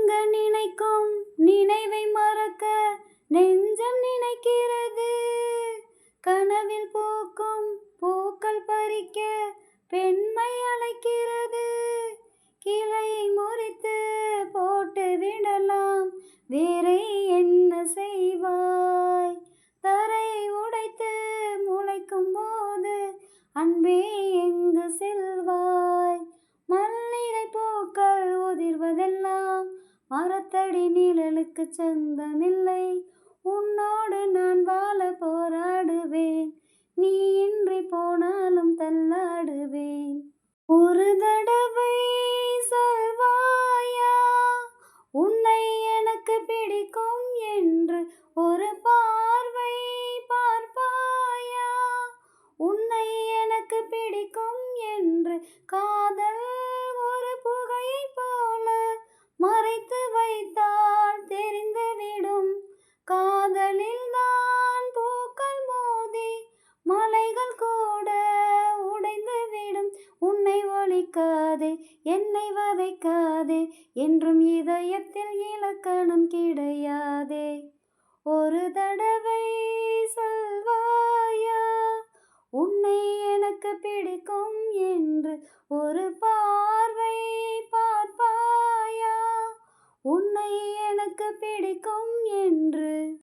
மயங்க நினைக்கும் நினைவை மறக்க நெஞ்சம் நினைக்கிறது. கனவில் பூக்கும் பூக்கள் பறிக்க பெண்மை அழைக்கிறது. கிளையை முறித்து போட்டு விடலாம், வேறே என்ன செய்வாய்? தரையை உடைத்து முளைக்கும் போது அன்பே எங்கு செல்வாய்? மல்லிகை பூக்கள் உதிர்வதெல்லாம் மரத்தடி நிழலுக்கு சொந்தமில்லை. உன்னோடு நான் வாழ போராடுவேன், நீ இன்றி போனாலும் தள்ளாடுவேன். ஒரு தடவை சொல்வாயா உன்னை எனக்கு பிடிக்கும் என்று? ஒரு பார்வை பார்ப்பாயா உன்னை எனக்கு பிடிக்கும் என்று? காதல் ஒரு புகையை போல மறைத்து வைத்தால் தெரிந்துவிடும். காதலில் தான் பூக்கள் மோதி மலைகள் கூட உடைந்துவிடும். உன்னை ஒழிக்காதே, என்னை வதைக்காதே, என்றும் இதயத்தில் இலக்கணம் கிடையாதே. ஒரு தடவை சொல்வாயா உன்னை எனக்கு பிடிக்கும் என்று? ஒரு பார்வை பார்ப்பாயா உன்னை எனக்கு பிடிக்கும் என்று?